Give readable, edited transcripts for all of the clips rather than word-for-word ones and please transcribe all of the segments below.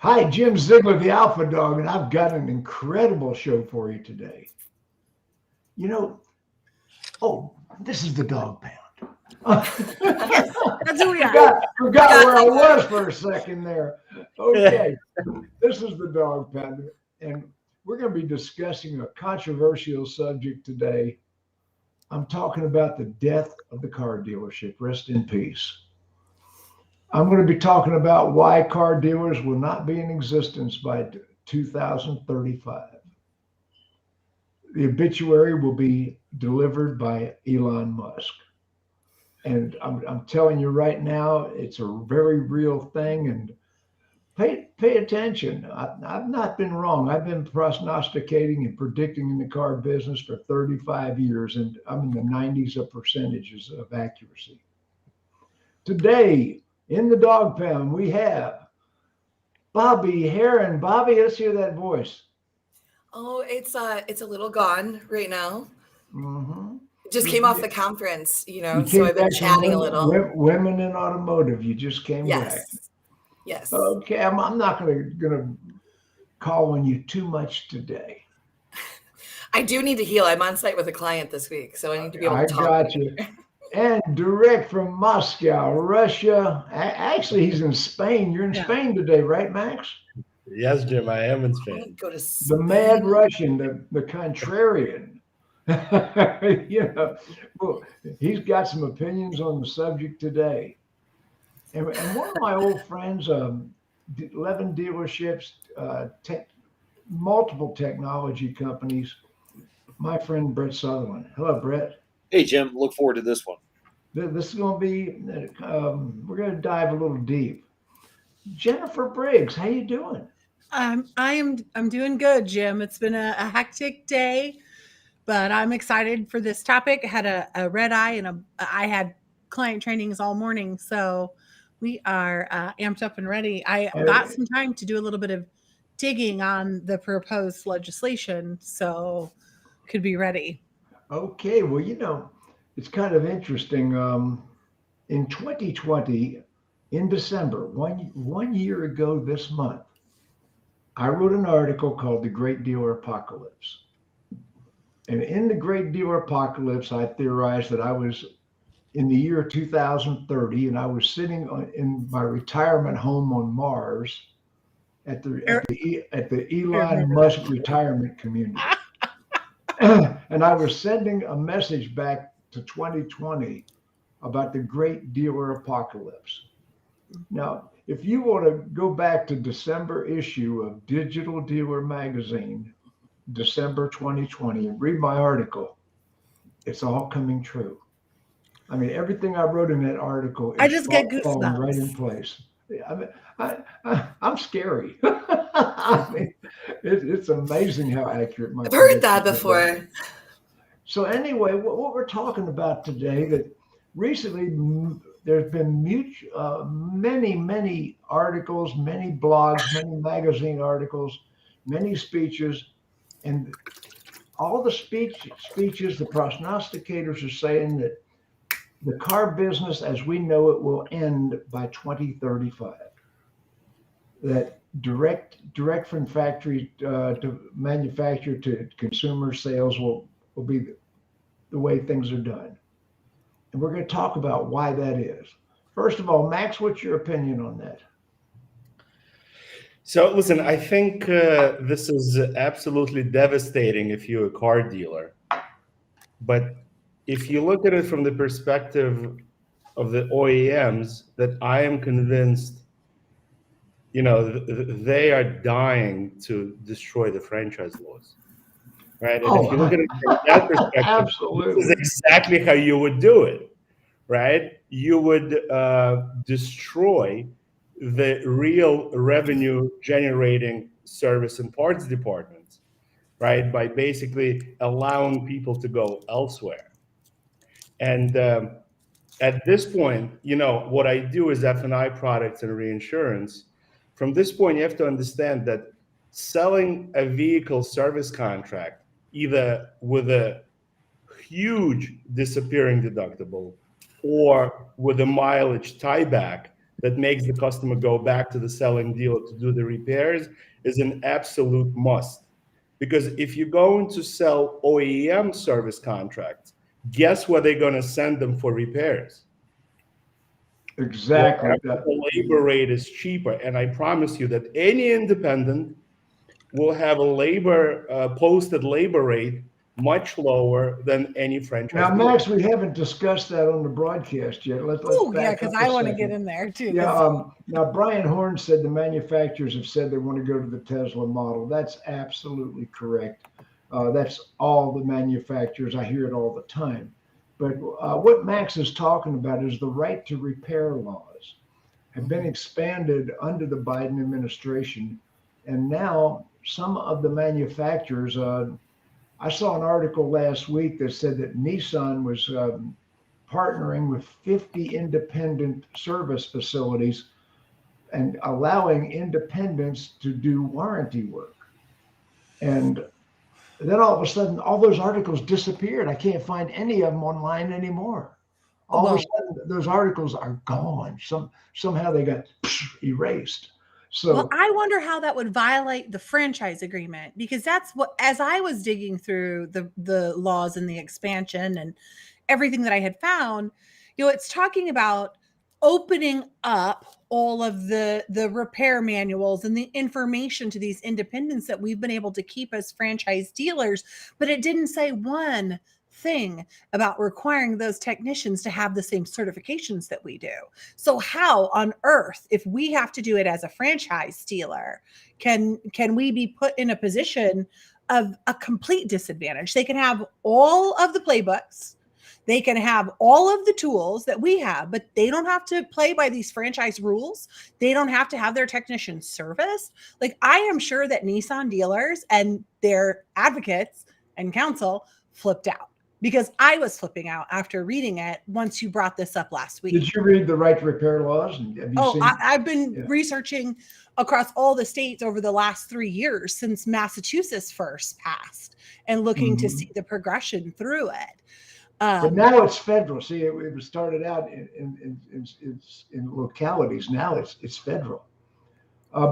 Hi, Jim Ziegler, the Alpha Dog, and I've got an incredible show for you today. You know, oh, this is the Dog Pound. That's who we are. Forgot where I was for a second there. Okay, this is the Dog Pound, and we're going to be discussing a controversial subject today. I'm talking about the death of the car dealership. Rest in peace. I'm going to be talking about why car dealers will not be in existence by 2035. The obituary will be delivered by Elon Musk. And I'm telling you right now, it's a very real thing. And pay attention. I've not been wrong. I've been prognosticating and predicting in the car business for 35 years, and I'm in the 90s of percentages of accuracy. Today, in the Dog Pound, we have Bobby Heron. Bobby, let's hear that voice. Oh, it's a little gone right now. Mm-hmm. Just came off the conference, so I've been chatting a little. Women in automotive, you just came back. Yes. Okay, I'm not gonna call on you too much today. I do need to heal. I'm on site with a client this week, so I need to be able to talk. I got you. And direct from Moscow, Russia. Actually, he's in Spain. You're in Spain today, right, Max? Yes, Jim, I am in Spain. Go to Spain. The mad Russian, the contrarian. Well, he's got some opinions on the subject today. And one of my old friends, 11 dealerships, multiple technology companies, my friend Brett Sutherland. Hello, Brett. Hey, Jim, look forward to this one. This is going to be, we're going to dive a little deep. Jennifer Briggs, how you doing? I'm doing good, Jim. It's been a hectic day, but I'm excited for this topic. I had a red eye and I had client trainings all morning, so we are amped up and ready. I got some time to do a little bit of digging on the proposed legislation, so could be ready. Okay, well, it's kind of interesting. In 2020, in December, one year ago this month, I wrote an article called The Great Dealer Apocalypse. And in The Great Dealer Apocalypse, I theorized that I was in the year 2030, and I was sitting in my retirement home on Mars at the Elon Musk retirement community. And I was sending a message back to 2020 about the Great Dealer Apocalypse. Now, if you want to go back to December issue of Digital Dealer Magazine, December 2020, and read my article, it's all coming true. I mean, everything I wrote in that article I just get falling goosebumps. right in place. I mean, I'm scary. I mean, it's amazing how accurate my. I've heard that before. So anyway, what we're talking about today, that recently there's been many articles, many blogs, many magazine articles, many speeches, and all the speeches, the prognosticators are saying that the car business as we know it will end by 2035. That direct from factory to manufacturer to consumer sales will be the way things are done. And we're going to talk about why that is. First of all, Max, what's your opinion on that? So listen, I think this is absolutely devastating if you're a car dealer. But if you look at it from the perspective of the OEMs, that I am convinced, they are dying to destroy the franchise laws, right? And if you look at it from that perspective, absolutely, this is exactly how you would do it, right? You would destroy the real revenue generating service and parts departments, right? By basically allowing people to go elsewhere. And at this point, what I do is F&I products and reinsurance. From this point, you have to understand that selling a vehicle service contract, either with a huge disappearing deductible or with a mileage tieback, that makes the customer go back to the selling dealer to do the repairs is an absolute must. Because if you're going to sell OEM service contracts, guess where they're going to send them for repairs? Exactly. Wherever the labor rate is cheaper. And I promise you that any independent will have a posted labor rate much lower than any franchise Now, dealer. Max, we haven't discussed that on the broadcast yet. Let's Oh, yeah, back because up I a want to second. get in there too. Yeah. Now, Brian Horn said the manufacturers have said they want to go to the Tesla model. That's absolutely correct. That's all the manufacturers. I hear it all the time. But what Max is talking about is the right to repair laws have been expanded under the Biden administration. And now some of the manufacturers, I saw an article last week that said that Nissan was partnering with 50 independent service facilities and allowing independents to do warranty work. And then all of a sudden, all those articles disappeared. I can't find any of them online anymore. All of a sudden, those articles are gone. Somehow they got erased. So, well, I wonder how that would violate the franchise agreement, because that's what, as I was digging through the laws and the expansion and everything that I had found, it's talking about opening up all of the repair manuals and the information to these independents that we've been able to keep as franchise dealers, but it didn't say one thing about requiring those technicians to have the same certifications that we do. So how on earth, if we have to do it as a franchise dealer, can we be put in a position of a complete disadvantage? They can have all of the playbooks, they can have all of the tools that we have, but they don't have to play by these franchise rules. They don't have to have their technicians serviced. Like, I am sure that Nissan dealers and their advocates and counsel flipped out, because I was flipping out after reading it once you brought this up last week. did you read the right to repair laws? And have you seen? I've been researching across all the states over the last 3 years since Massachusetts first passed, and looking to see the progression through it. But now it's federal. See, it was started out in localities. Now it's federal.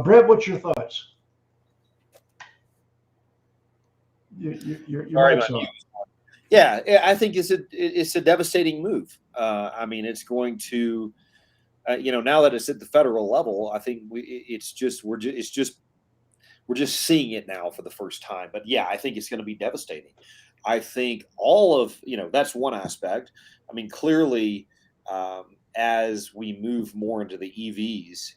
Brett, what's your thoughts? Your mic's on. Yeah, I think it's a devastating move. I mean, it's going to, now that it's at the federal level, I think we're just seeing it now for the first time. But yeah, I think it's going to be devastating. I think all of, that's one aspect. I mean, clearly, as we move more into the EVs,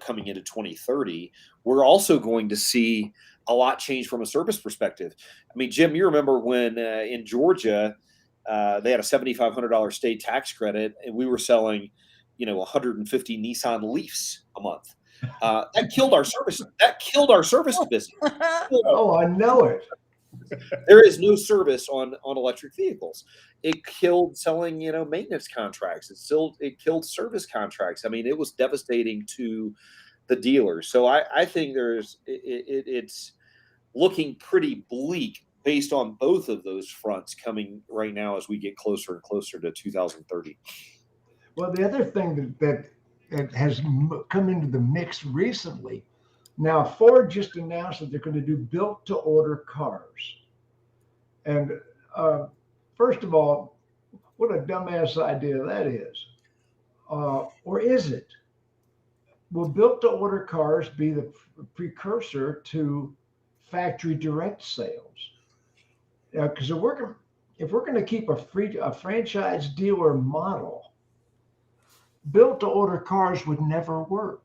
coming into 2030, we're also going to see a lot change from a service perspective. I mean, Jim, you remember when in Georgia, they had a $7,500 state tax credit, and we were selling, 150 Nissan Leafs a month. That killed our service. That killed our service business. Oh, I know it. There is no service on electric vehicles. It killed selling, maintenance contracts. It killed service contracts. I mean, it was devastating to the dealers. So I think it's looking pretty bleak based on both of those fronts coming right now as we get closer and closer to 2030. Well, the other thing that has come into the mix recently. Now, Ford just announced that they're going to do built-to-order cars. And first of all, what a dumbass idea that is. Or is it? Will built-to-order cars be the precursor to factory direct sales? Because if we're going to keep a franchise dealer model, built-to-order cars would never work.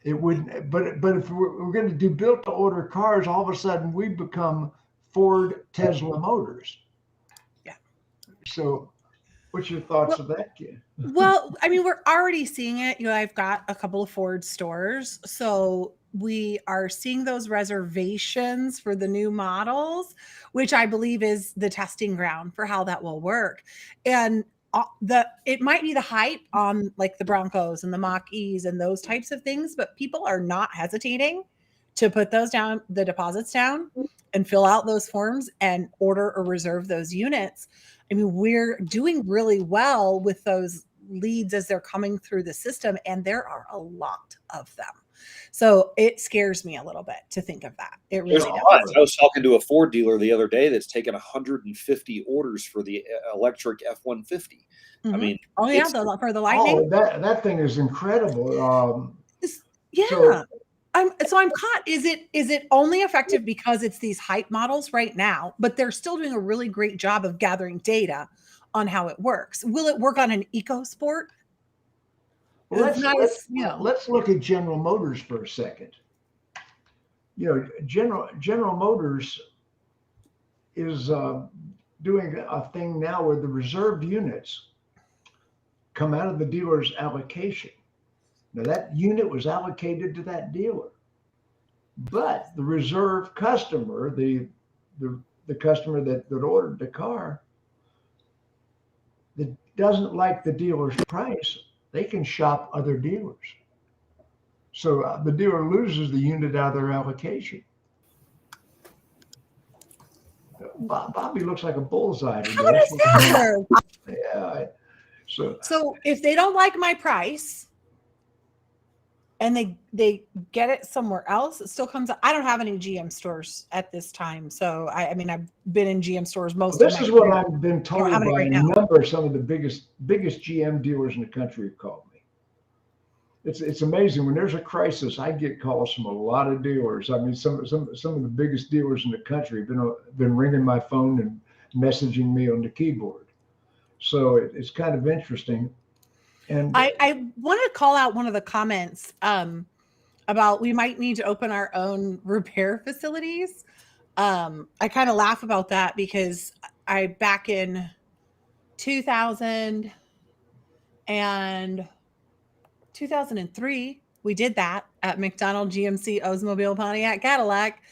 It wouldn't, but if we're going to do built-to-order cars, all of a sudden we become Ford, Tesla Motors. Yeah. So, what's your thoughts of that, kid? Well, I mean, we're already seeing it. I've got a couple of Ford stores, so we are seeing those reservations for the new models, which I believe is the testing ground for how that will work. And it might be the hype on like the Broncos and the Mach-E's and those types of things, but people are not hesitating to put those down, the deposits down, and fill out those forms and order or reserve those units. I mean, we're doing really well with those leads as they're coming through the system, and there are a lot of them. So it scares me a little bit to think of that. It really There's does. lots. I was talking to a Ford dealer the other day that's taken 150 orders for the electric F-150. I mean, oh yeah, it's- for the Lightning. Oh, that thing is incredible. Yeah. So- I'm caught. Is it only effective because it's these hype models right now, but they're still doing a really great job of gathering data on how it works? Will it work on an eco sport? Well, It's not as, you know. let's look at General Motors for a second. You know, General Motors is doing a thing now where the reserved units come out of the dealer's allocation. Now that unit was allocated to that dealer, but the reserve customer, the customer that ordered the car, that doesn't like the dealer's price, they can shop other dealers. So the dealer loses the unit out of their allocation. Bobby looks like a bullseye today. How does that work? Yeah. So if they don't like my price and they get it somewhere else, it still comes out. I don't have any GM stores at this time. So I mean, I've been in GM stores most of my This is what career. I've been told have it by right a now. number of some of the biggest GM dealers in the country have called me. It's amazing. When there's a crisis, I get calls from a lot of dealers. I mean, some of the biggest dealers in the country have been ringing my phone and messaging me on the keyboard. So it's kind of interesting. And I want to call out one of the comments about we might need to open our own repair facilities. I kind of laugh about that because back in 2000 and 2003, we did that at McDonald, GMC, Oldsmobile, Pontiac, Cadillac.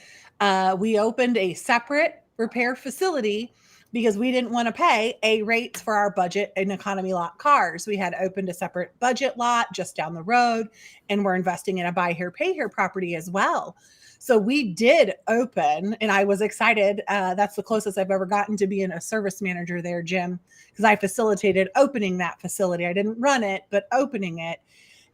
We opened a separate repair facility because we didn't want to pay A rates for our budget and economy lot cars. We had opened a separate budget lot just down the road, and we're investing in a buy here, pay here property as well. So we did open, and I was excited. That's the closest I've ever gotten to being a service manager there, Jim, because I facilitated opening that facility. I didn't run it, but opening it.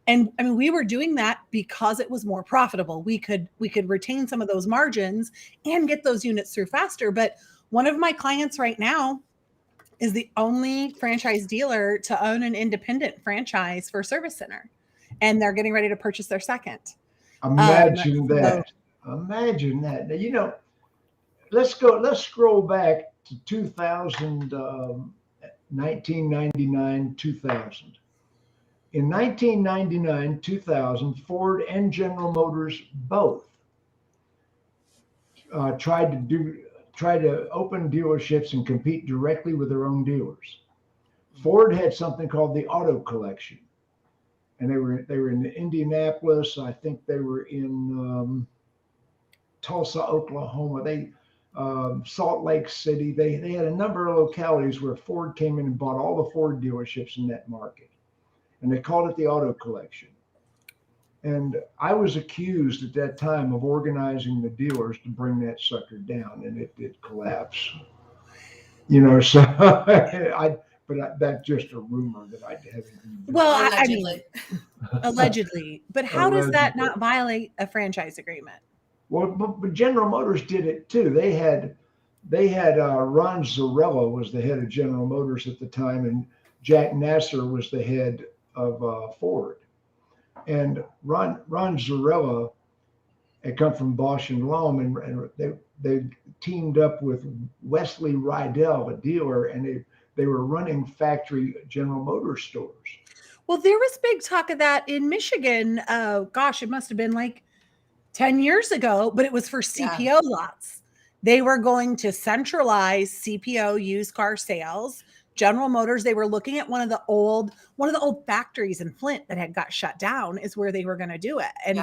And I mean, we were doing that because it was more profitable. We could retain some of those margins and get those units through faster. But one of my clients right now is the only franchise dealer to own an independent franchise for a service center, and they're getting ready to purchase their second. imagine that. Imagine that. Now, you know, let's scroll back to 2000, 1999, 2000. In 1999, 2000, Ford and General Motors both tried to open dealerships and compete directly with their own dealers. Ford had something called the Auto Collection, and they were in Indianapolis. I think they were in Tulsa, Oklahoma. Salt Lake City. They had a number of localities where Ford came in and bought all the Ford dealerships in that market. And they called it the Auto Collection. And I was accused at that time of organizing the dealers to bring that sucker down, and it did collapse. You know, so that's just a rumor that I haven't. Well, Allegedly. allegedly. But how does that not violate a franchise agreement? Well, but General Motors did it too. They had Ron Zarella was the head of General Motors at the time, and Jack Nasser was the head of Ford. And Ron Zarella had come from Bosch and Lomb, and they teamed up with Wesley Rydell, a dealer, and they were running factory General Motors stores. Well, there was big talk of that in Michigan. Gosh, it must have been like 10 years ago, but it was for CPO lots. They were going to centralize CPO used car sales. General Motors, they were looking at one of the old factories in Flint that had got shut down is where they were going to do it. And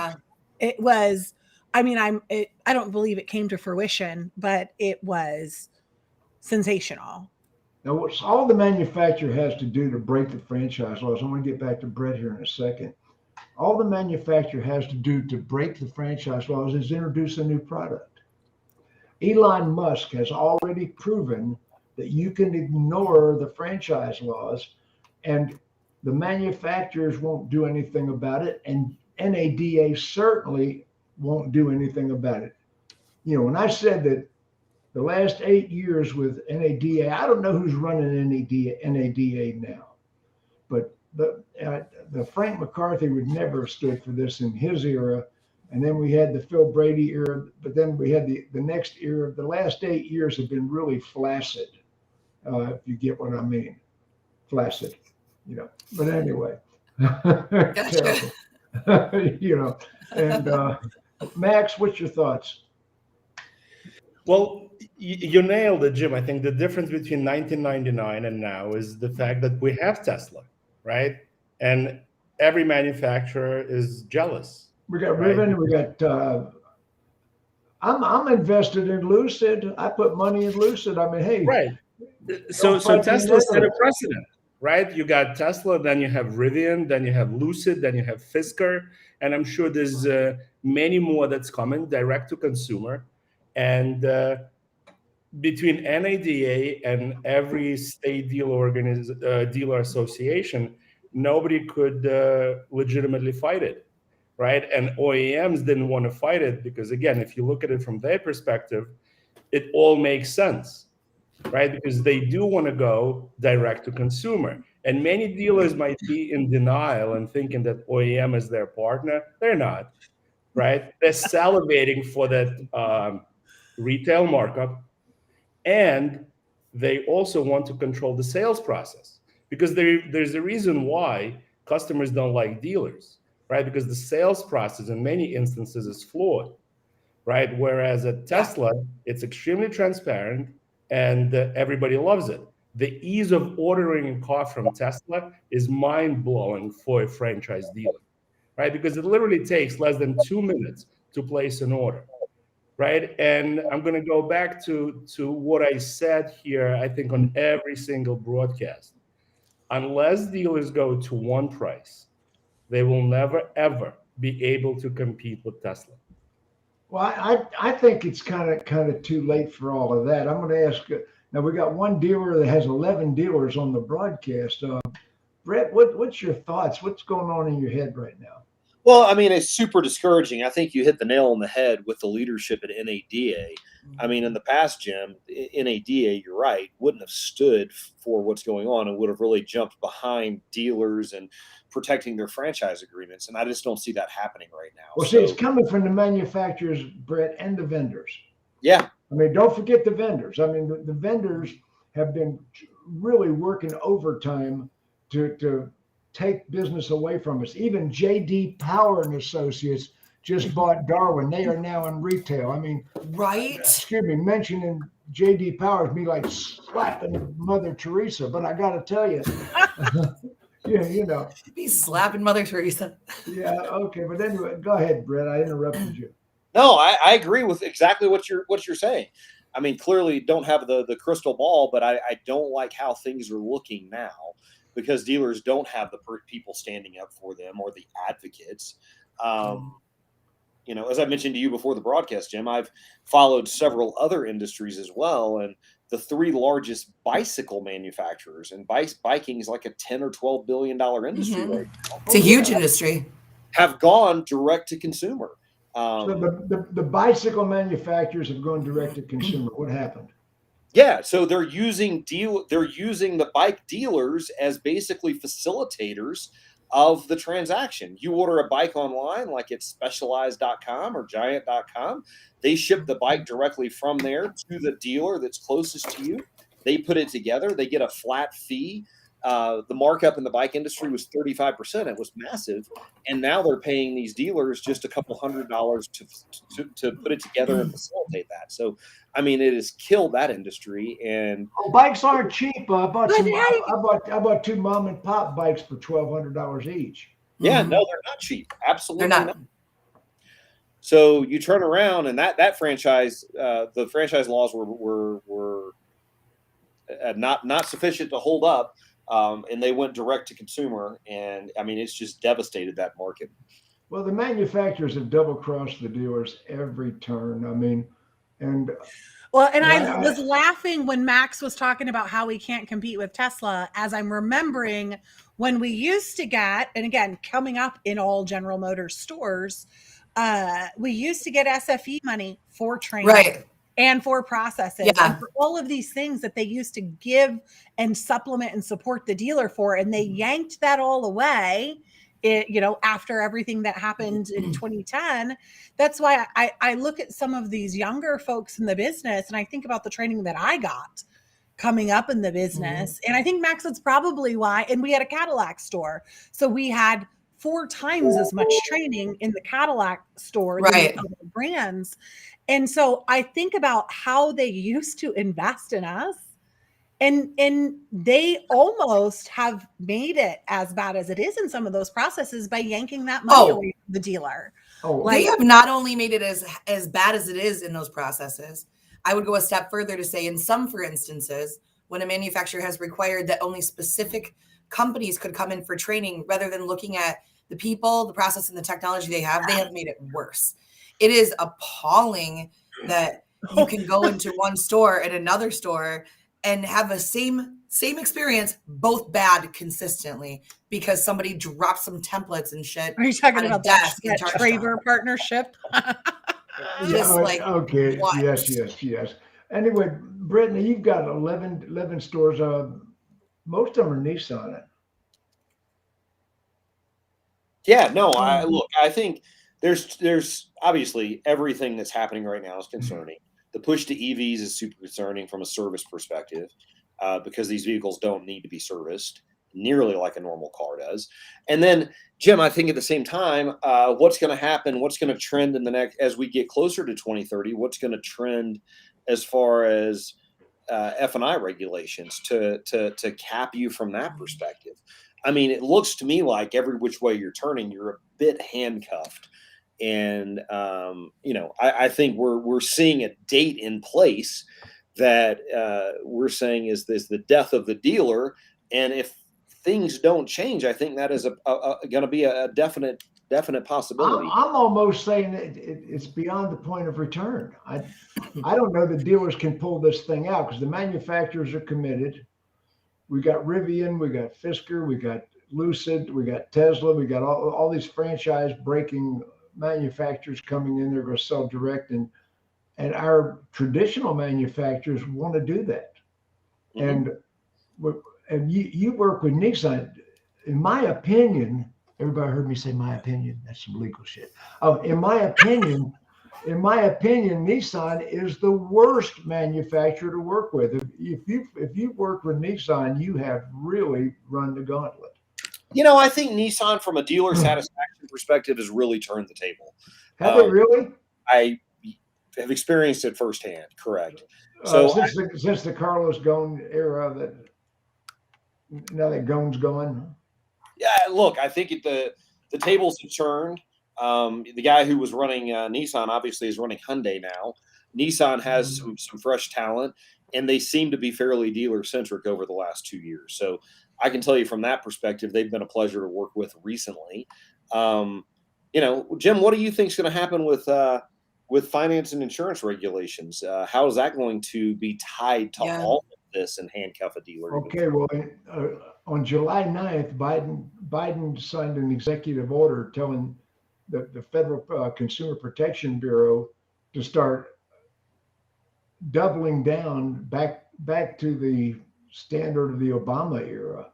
it was, I mean, I don't believe it came to fruition, but it was sensational. Now, what's all the manufacturer has to do to break the franchise laws? I'm going to get back to Brett here in a second. All the manufacturer has to do to break the franchise laws is introduce a new product. Elon Musk has already proven that you can ignore the franchise laws and the manufacturers won't do anything about it, and NADA certainly won't do anything about it. You know, when I said that the last 8 years with NADA, I don't know who's running NADA now, but the Frank McCarthy would never have stood for this in his era. And then we had the Phil Brady era, but then we had the next era. The last 8 years have been really flaccid, if you get what I mean. Flaccid, you know. But anyway, Gotcha. terrible. You know. And Max, what's your thoughts? Well, you nailed it, Jim. I think the difference between 1999 and now is the fact that we have Tesla, right? And every manufacturer is jealous. We got Right. Riven. We got. I'm invested in Lucid. I put money in Lucid. I mean, hey. Right. So fight the Tesla set a network. precedent, right? You got Tesla, then you have Rivian, then you have Lucid, then you have Fisker, and I'm sure there's many more that's coming direct to consumer. And between NADA and every state dealer association, nobody could legitimately fight it, right? And OEMs didn't want to fight it because, again, if you look at it from their perspective, it all makes sense, right? Because they do want to go direct to consumer. And many dealers might be in denial and thinking that OEM is their partner. They're not, right? They're salivating for that retail markup. And they also want to control the sales process because there's a reason why customers don't like dealers, right? Because the sales process in many instances is flawed, right? Whereas at Tesla, it's extremely transparent and everybody loves it. The ease of ordering a car from Tesla is mind-blowing for a franchise dealer, right? Because it literally takes less than 2 minutes to place an order, right? And I'm going to go back to what I said here, I think on every single broadcast. Unless dealers go to one price, they will never, ever be able to compete with Tesla. Well, I think it's kind of too late for all of that. I'm going to ask. Now we got one dealer that has 11 dealers on the broadcast. Brett, what's your thoughts? What's going on in your head right now? Well, I mean, it's super discouraging. I think you hit the nail on the head with the leadership at NADA. I mean, in the past, Jim, NADA, you're right, wouldn't have stood for what's going on and would have really jumped behind dealers and protecting their franchise agreements. And I just don't see that happening right now. Well, see, it's coming from the manufacturers, Brett, and the vendors. Yeah. I mean, don't forget the vendors. I mean, the vendors have been really working overtime to take business away from us. Even JD Power and Associates just bought Darwin. They are now in retail. I mean, Right. excuse me, mentioning JD Power is me like slapping Mother Teresa, but I got to tell you, yeah, you know. Be slapping Mother Teresa. Yeah, okay, but anyway, go ahead, Brett. I interrupted you. No, I agree with exactly what you're saying. I mean, clearly don't have the crystal ball, but I don't like how things are looking now because dealers don't have the people standing up for them or the advocates. You know, as I mentioned to you before the broadcast, Jim, I've followed several other industries as well, and the three largest bicycle manufacturers, and biking is like a $10 or $12 billion industry right now. It's a huge industry. Have gone direct to consumer. So the bicycle manufacturers have gone direct to consumer. What happened? Yeah, so they're using the bike dealers as basically facilitators of the transaction. You order a bike online, like it's specialized.com or giant.com. They ship the bike directly from there to the dealer that's closest to you. They put it together. They get a flat fee. The markup in the bike industry was 35%. It was massive. And now they're paying these dealers just a couple $100 to put it together and facilitate that. So, I mean, it has killed that industry. And bikes aren't cheap. I bought two mom and pop bikes for $1,200 each. Yeah, no, they're not cheap. Absolutely They're not. So you turn around and that franchise, the franchise laws were not sufficient to hold up. And they went direct to consumer, and I mean, it's just devastated that market. Well, the manufacturers have double crossed the dealers every turn. I mean, and Well, and And I was laughing when Max was talking about how we can't compete with Tesla, as I'm remembering when we used to get, and again, coming up in all General Motors stores, we used to get SFE money for training Right. and for processes Yeah. and for all of these things that they used to give and supplement and support the dealer for. And they yanked that all away. After everything that happened in 2010, that's why I look at some of these younger folks in the business and I think about the training that I got coming up in the business. And I think, Max, that's probably why. And we had a Cadillac store. So we had 4 times as much training in the Cadillac store than Right. the other brands. And so I think about how they used to invest in us. And they almost have made it as bad as it is in some of those processes by yanking that money away from the dealer. Oh, They have not only made it as bad as it is in those processes, I would go a step further to say in some, for instances, when a manufacturer has required that only specific companies could come in for training rather than looking at the people, the process, and the technology they have made it worse. It is appalling that you can go into one store and another store and have the same experience, both bad consistently, because somebody dropped some templates and shit. Are you talking on a about that desk in Charleston. Traver partnership? Just like, okay, what? yes. Anyway, Brittany, you've got 11 stores. Most of them are Nissan. Yeah, no, I think there's obviously everything that's happening right now is concerning. The push to EVs is super concerning from a service perspective, because these vehicles don't need to be serviced nearly like a normal car does. And then, Jim, I think at the same time, what's going to happen, what's going to trend in the next, as we get closer to 2030, what's going to trend as far as F&I regulations to cap you from that perspective. I mean, it looks to me like every which way you're turning, you're a bit handcuffed. And, I think we're seeing a date in place that we're saying is this the death of the dealer. And if things don't change, I think that is going to be a definite possibility. I'm almost saying that it's beyond the point of return. I don't know the dealers can pull this thing out because the manufacturers are committed. We got Rivian, we got Fisker, we got Lucid, we got Tesla, we got all these franchise breaking manufacturers coming in. They're going to sell direct, and our traditional manufacturers want to do that. Mm-hmm. And you work with Nissan. In my opinion, everybody heard me say my opinion. That's some legal shit. In my opinion, Nissan is the worst manufacturer to work with. If you work with Nissan, you have really run the gauntlet. I think Nissan, from a dealer satisfaction perspective, has really turned the table. Have they really? I have experienced it firsthand. Correct. So since the Carlos Ghosn era, that now that Ghosn's gone. Yeah, look, I think the tables have turned. The guy who was running Nissan obviously is running Hyundai now. Nissan has some fresh talent, and they seem to be fairly dealer centric over the last 2 years. So I can tell you from that perspective, they've been a pleasure to work with recently. Jim, what do you think is going to happen with finance and insurance regulations? How is that going to be tied to all of this and handcuff a dealer? Okay, well, on July 9th, Biden signed an executive order telling the Federal Consumer Protection Bureau to start doubling down back to the standard of the Obama era.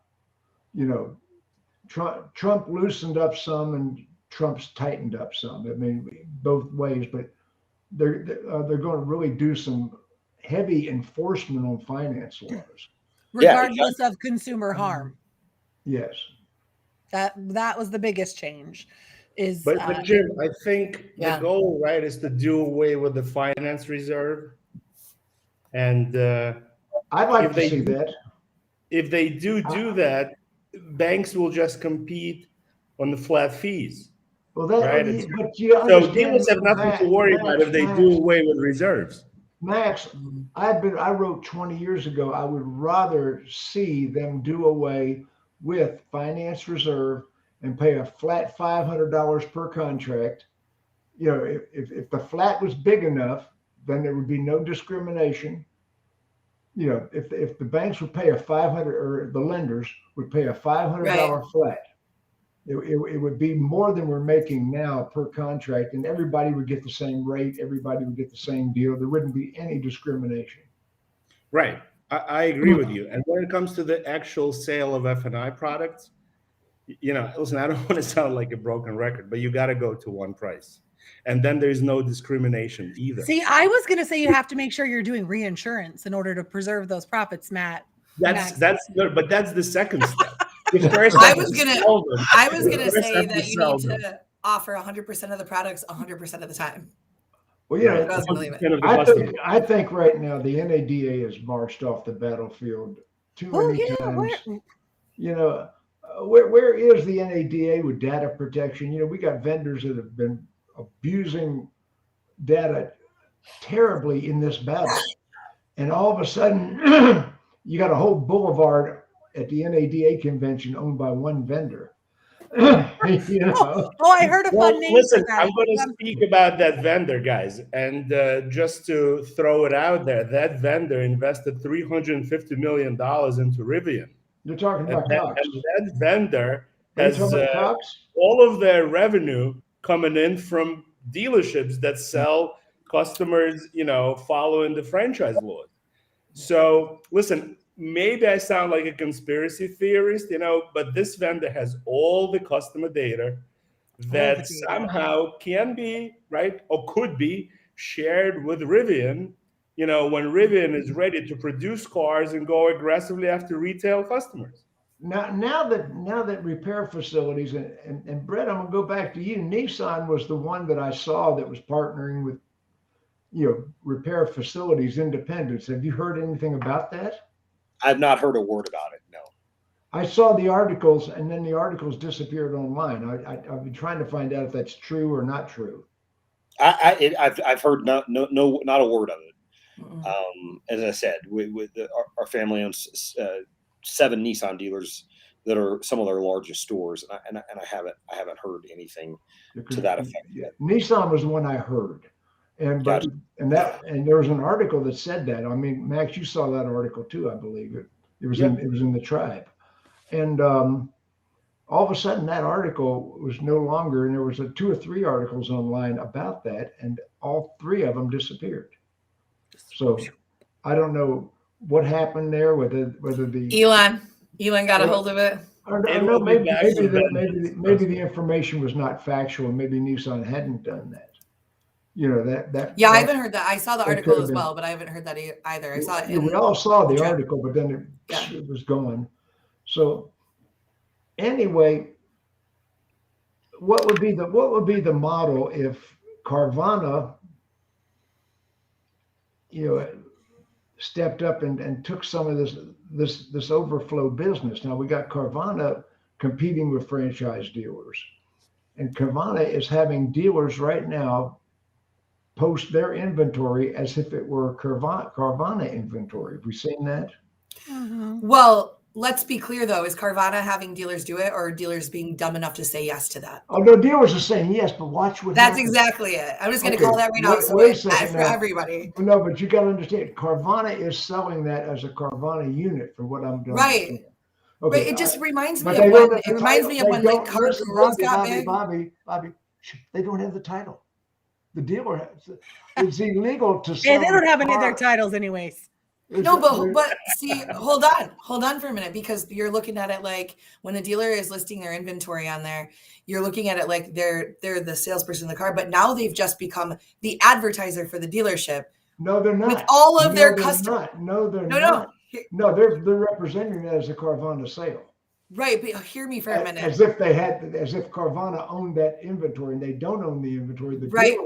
Trump loosened up some and Trump's tightened up some. I mean, both ways, but they're going to really do some heavy enforcement on finance laws, regardless of consumer harm. Yes, that was the biggest change. But Jim, I think the goal, right, is to do away with the finance reserve, and I'd like to see that. If they do that, banks will just compete on the flat fees. Well, right? So dealers have nothing to worry about if they do away with reserves. Max, I wrote 20 years ago, I would rather see them do away with finance reserve and pay a flat $500 per contract. If the flat was big enough, then there would be no discrimination. You know, if the banks would pay a 500, or the lenders would pay a $500 flat, it would be more than we're making now per contract, and everybody would get the same rate. Everybody would get the same deal. There wouldn't be any discrimination. Right. I agree with you. And when it comes to the actual sale of F&I products, you know, listen, I don't want to sound like a broken record, but you got to go to one price. And then there's no discrimination either. See, I was going to say you have to make sure you're doing reinsurance in order to preserve those profits, Matt. But that's the second step. I was gonna say that you need to offer 100% of the products 100% of the time. Well, I think right now the NADA has marched off the battlefield too many times. You know, where is the NADA with data protection? You know, we got vendors that have been abusing data terribly in this battle, and all of a sudden you got a whole boulevard at the NADA convention owned by one vendor. You know? I heard a fun name. Listen, I'm going to speak about that vendor, guys. And just to throw it out there, that vendor invested $350 million into Rivian. You're talking about Cox. And that vendor has all of their revenue coming in from dealerships that sell customers, you know, following the franchise laws. So listen, maybe I sound like a conspiracy theorist, you know, but this vendor has all the customer data that somehow can be, right, or could be shared with Rivian, you know, when Rivian is ready to produce cars and go aggressively after retail customers. Now that repair facilities, and Brett, I'm gonna go back to you. Nissan was the one that I saw that was partnering with, you know, repair facilities, independents. Have you heard anything about that? I've not heard a word about it. No. I saw the articles, and then the articles disappeared online. I've been trying to find out if that's true or not true. I've heard not a word of it. As I said, our family owns 7 Nissan dealers that are some of their largest stores, and I haven't heard anything to that effect yet. Nissan was the one I heard. And Gotcha. and there was an article that said that. I mean, Max, you saw that article too, I believe. It was in the Tribe, and all of a sudden that article was no longer. And there was 2 or 3 articles online about that, and all 3 of them disappeared. So I don't know what happened there. Whether the Elon got a hold of it. Or no, maybe the information was not factual. Maybe Nissan hadn't done that. You know, that I haven't heard that. I saw the article as well, but I haven't heard that either. I saw it. We all saw the article, but then it was gone. So anyway, what would be the model if Carvana, you know, stepped up and took some of this overflow business? Now we got Carvana competing with franchise dealers, and Carvana is having dealers right now post their inventory as if it were Carvana inventory. Have we seen that? Mm-hmm. Well, let's be clear though. Is Carvana having dealers do it, or are dealers being dumb enough to say yes to that? Oh, no, dealers are saying yes, but watch what That's happens. Exactly it. I'm just going to call that right now. So wait a second for everybody. No, but you got to understand, Carvana is selling that as a Carvana unit for what I'm doing. Right. Okay. But it just reminds me of when like car gurus got big. Bobby, they don't have the title. The dealer has. It's illegal to sell. Yeah, they don't have any of their titles anyways. No, but see, hold on for a minute, because you're looking at it like when the dealer is listing their inventory on there, you're looking at it like they're the salesperson in the car, but now they've just become the advertiser for the dealership. No, they're not. With all of their customers. No, they're not. No, they're representing it as a Carvana sale. Right, but hear me for a minute. As if Carvana owned that inventory, and they don't own the inventory. Right.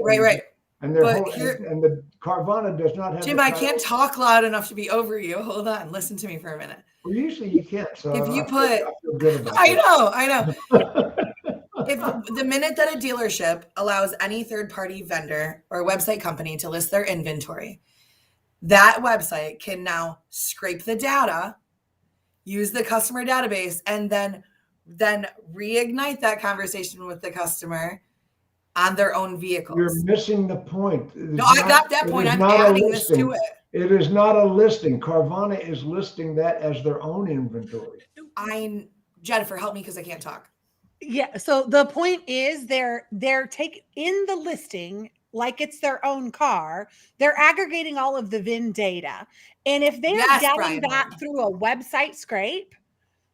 And the Carvana does not have. Jim, I can't talk loud enough to be over you. Hold on, listen to me for a minute. Well, usually you can't. So if you I know. If the minute that a dealership allows any third-party vendor or website company to list their inventory, that website can now scrape the data, use the customer database, and then reignite that conversation with the customer on their own vehicles. You're missing the point. No, I got that point. I'm adding this to it. It is not a listing. Carvana is listing that as their own inventory. Jennifer, help me because I can't talk. Yeah. So the point is they're taking in the listing like it's their own car. They're aggregating all of the VIN data. And if they're getting that through a website scrape,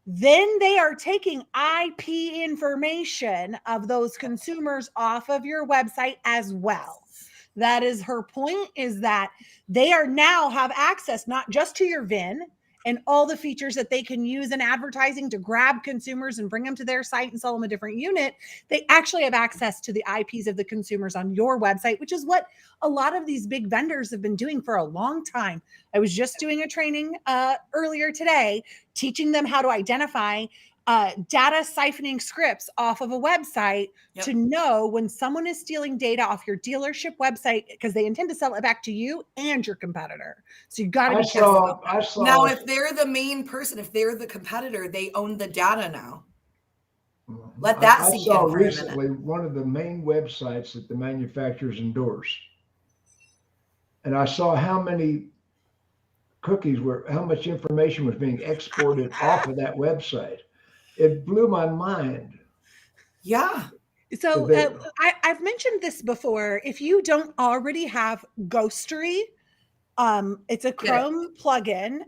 then they are taking IP information of those consumers off of your website as well. That is her point, is that they are now have access not just to your VIN and all the features that they can use in advertising to grab consumers and bring them to their site and sell them a different unit. They actually have access to the IPs of the consumers on your website, which is what a lot of these big vendors have been doing for a long time. I was just doing a training earlier today, teaching them how to identify data siphoning scripts off of a website to know when someone is stealing data off your dealership website, because they intend to sell it back to you and your competitor. So you got to be careful. Now, if they're the main person, if they're the competitor, they own the data now. Let that sink in. I saw recently one of the main websites that the manufacturers endorse, and I saw how many cookies how much information was being exported off of that website. It blew my mind. Yeah. So I've mentioned this before. If you don't already have Ghostery, it's a Chrome plugin.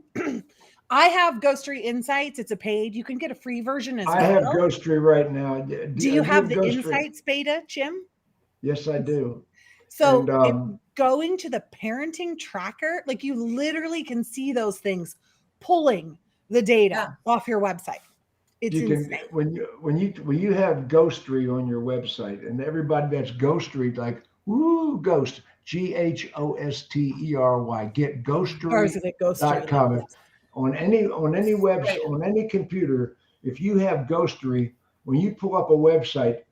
I have Ghostery Insights. It's a paid. You can get a free version as well. I have Ghostery right now. Do you have the Insights beta, Jim? Yes, I do. So going to the parenting tracker, like you literally can see those things pulling the data off your website. It's insane. When you have Ghostery on your website, and everybody that's Ghostery, like, woo, Ghost, Ghostery, get Ghostery.com. On any website, on any computer, if you have Ghostery, when you pull up a website,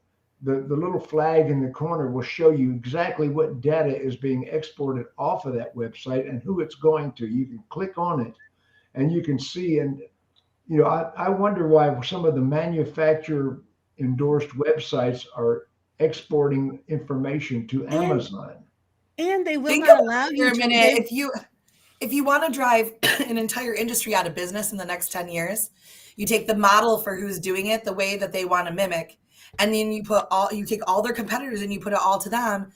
the little flag in the corner will show you exactly what data is being exported off of that website and who it's going to. You can click on it and you can see. And I wonder why some of the manufacturer endorsed websites are exporting information to Amazon. And they will not allow you to. If you want to drive an entire industry out of business in the next 10 years, you take the model for who's doing it the way that they want to mimic, and then you take all their competitors and you put it all to them.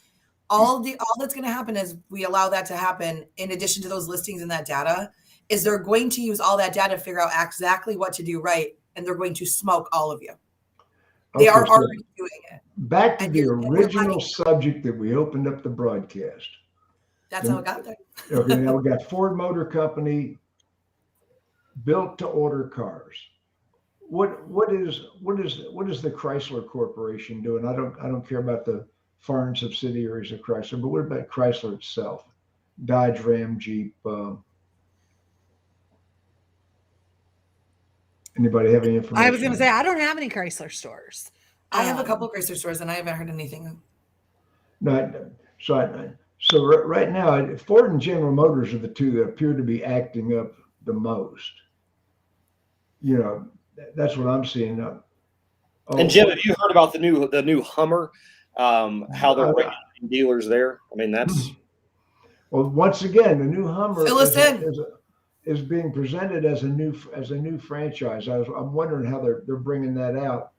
All that's going to happen is we allow that to happen. In addition to those listings and that data, is they're going to use all that data to figure out exactly what to do right, and they're going to smoke all of you. They are already doing it. Back to the original subject that we opened up the broadcast. That's how it got there. Okay, now we got Ford Motor Company, built to order cars. What is the Chrysler Corporation doing? I don't care about the foreign subsidiaries of Chrysler, but what about Chrysler itself? Dodge, Ram, Jeep. Anybody have any information? I was going to say, I don't have any Chrysler stores. I have a couple of Chrysler stores, and I haven't heard anything. No, so right now, Ford and General Motors are the two that appear to be acting up the most. That's what I'm seeing. And Jim, have you heard about the new Hummer? How they're bringing dealers there? I mean, that's. Well, once again, the new Hummer is being presented as a new franchise. I'm wondering how they're bringing that out.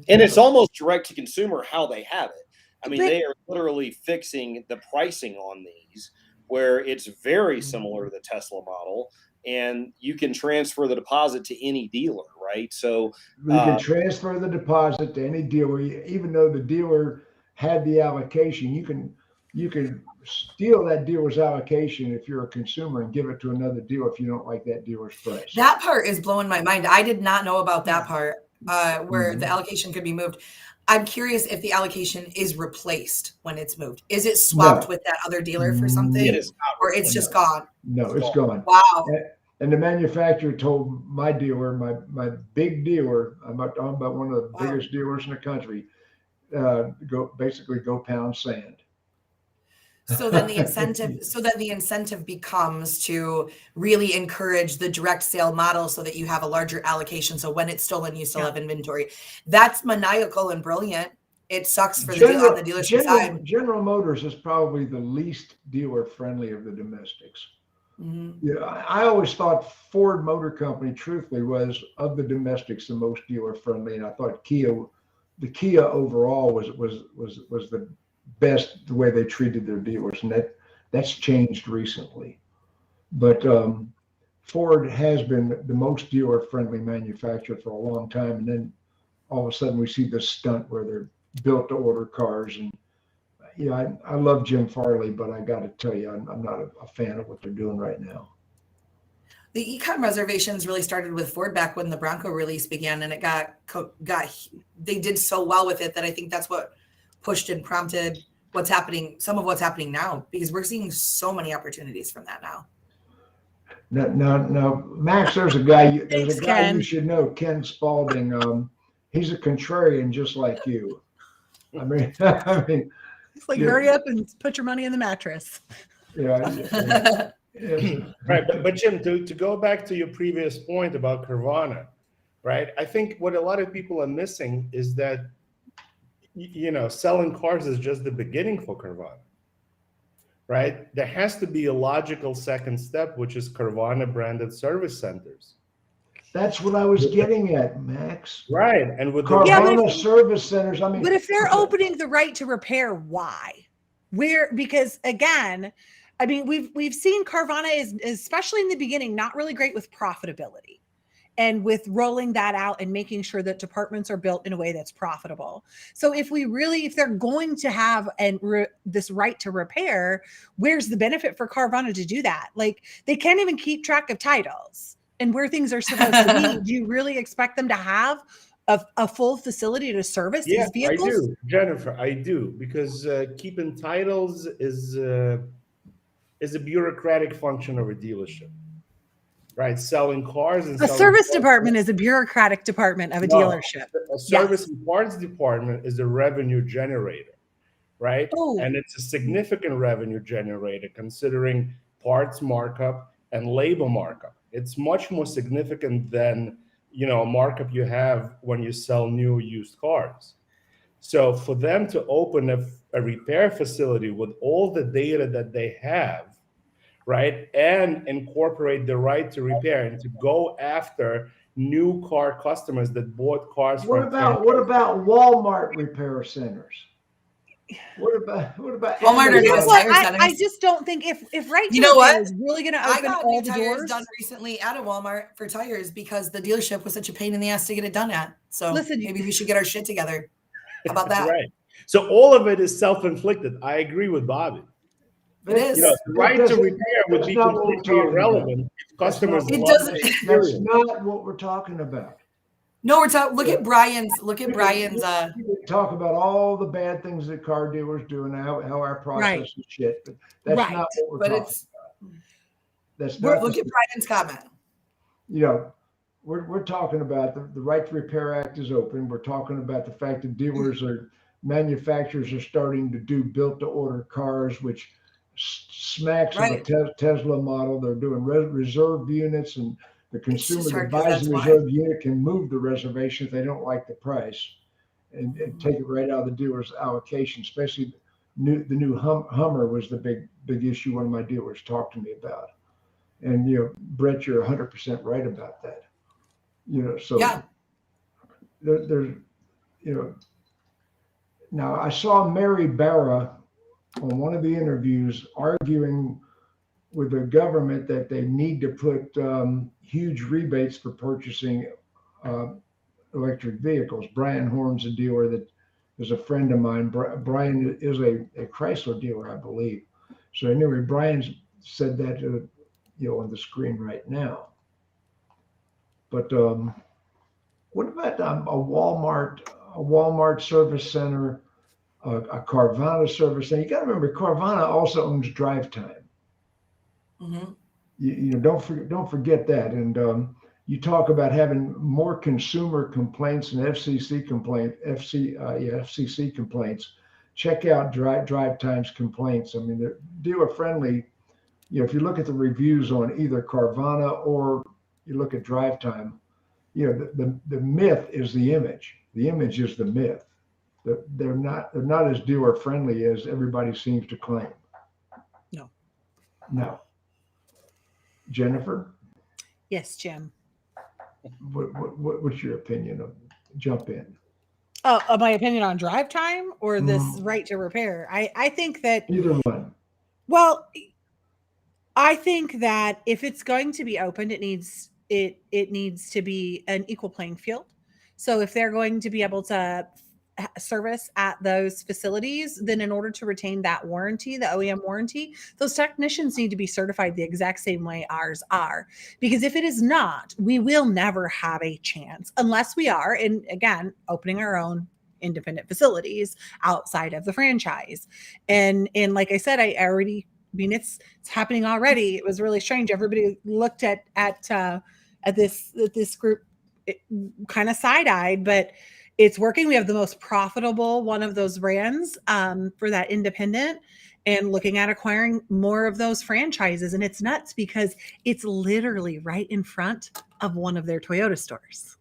And it's almost direct to consumer how they have it. I mean, they are literally fixing the pricing on these where it's very similar to the Tesla model, and you can transfer the deposit to any dealer, right? So you can transfer the deposit to any dealer, even though the dealer had the allocation. You can steal that dealer's allocation if you're a consumer and give it to another dealer if you don't like that dealer's price. That part is blowing my mind. I did not know about that part where the allocation could be moved. I'm curious if the allocation is replaced when it's moved. Is it swapped with that other dealer for something? It is not, or it's just gone? No, it's gone. Wow. And the manufacturer told my dealer, my big dealer, I'm talking about one of the biggest dealers in the country, go pound sand. So then the incentive becomes to really encourage the direct sale model so that you have a larger allocation. So when it's stolen, you still have inventory. That's maniacal and brilliant. it sucks for on the dealership side. General Motors is probably the least dealer friendly of the domestics. Mm-hmm. Yeah, I always thought Ford Motor Company, truthfully, was of the domestics the most dealer friendly, and I thought the Kia overall was the best the way they treated their dealers, and that's changed recently. But Ford has been the most dealer friendly manufacturer for a long time, and then all of a sudden we see this stunt where they're built to order cars. And I love Jim Farley, but I got to tell you, I'm not a fan of what they're doing right now. The e-com reservations really started with Ford back when the Bronco release began, and it got they did so well with it that I think that's what pushed and prompted some of what's happening now, because we're seeing so many opportunities from that now. Now, Max, there's a guy Ken. you should know, Ken Spalding. He's a contrarian just like you. I mean, it's like, hurry up and put your money in the mattress. Yeah. Right, but Jim, to go back to your previous point about Carvana, right? I think what a lot of people are missing is that, selling cars is just the beginning for Carvana, right? There has to be a logical second step, which is Carvana branded service centers. That's what I was getting at, Max. Right, and with Carvana service centers, I mean. But if they're opening the right to repair, why? Because again, I mean, we've seen Carvana is, especially in the beginning, not really great with profitability and with rolling that out and making sure that departments are built in a way that's profitable. So if they're going to have this right to repair, where's the benefit for Carvana to do that? Like, they can't even keep track of titles and where things are supposed to be. Do you really expect them to have a full facility to service these vehicles? I do, Jennifer. I do, because keeping titles is a bureaucratic function of a dealership, right? Selling cars and a service department is a bureaucratic department of a dealership. A service and parts department is a revenue generator, right? Oh. And it's a significant revenue generator considering parts markup and labor markup. It's much more significant than a markup you have when you sell new or used cars. So for them to open a repair facility with all the data that they have, right, and incorporate the right to repair and to go after new car customers that bought cars what about Walmart repair centers? What about Walmart or I just don't think if right to repair is really going to open all the doors. Done recently at a Walmart for tires because the dealership was such a pain in the ass to get it done at. So maybe we should get our shit together. How about that? Right. So all of it is self-inflicted. I agree with Bobby. It is. The right to repair would be completely irrelevant if customers. That's not what we're talking about. No, we're talking. Look at Brian's. We talk about all the bad things that car dealers do and how our process is shit. But that's not what we're talking about. That's not. Look at Brian's comment. We're talking about the Right to Repair Act is open. We're talking about the fact that manufacturers are starting to do built-to-order cars, which smacks of a Tesla model. They're doing reserve units, and the consumer that buys the reserve unit can move the reservation if they don't like the price, and take it right out of the dealer's allocation. Especially the new Hummer was the big issue one of my dealers talked to me about. And Brett, you're 100% right about that. There's now I saw Mary Barra on one of the interviews arguing with the government that they need to put huge rebates for purchasing electric vehicles. Brian Horn's a dealer that is a friend of mine. Brian is a Chrysler dealer, I believe. So anyway, Brian said that on the screen right now. But what about a Walmart service center, a Carvana service center? You got to remember, Carvana also owns Drive Time. Mm-hmm. Don't forget that. And you talk about having more consumer complaints and FCC complaints. Check out Drive Time's complaints. I mean, they're dealer friendly. If you look at the reviews on either Carvana or you look at Drive Time, the myth is the image. The image is the myth. they're not as dealer friendly as everybody seems to claim. No. Jennifer, Yes, Jim. what's your opinion of jump in? Oh, my opinion on drive time or this Mm. right to repair. I think that, Either one. well, I think that if it's going to be opened, it needs to be an equal playing field. So if they're going to be able to service at those facilities, then in order to retain that warranty, the OEM warranty, those technicians need to be certified the exact same way ours are. Because if it is not, we will never have a chance unless we are, and again, opening our own independent facilities outside of the franchise. And like I said, I mean, it's happening already. It was really strange. Everybody looked at this group kind of side-eyed, but it's working. We have the most profitable one of those brands for that independent, and looking at acquiring more of those franchises. And it's nuts because it's literally right in front of one of their Toyota stores.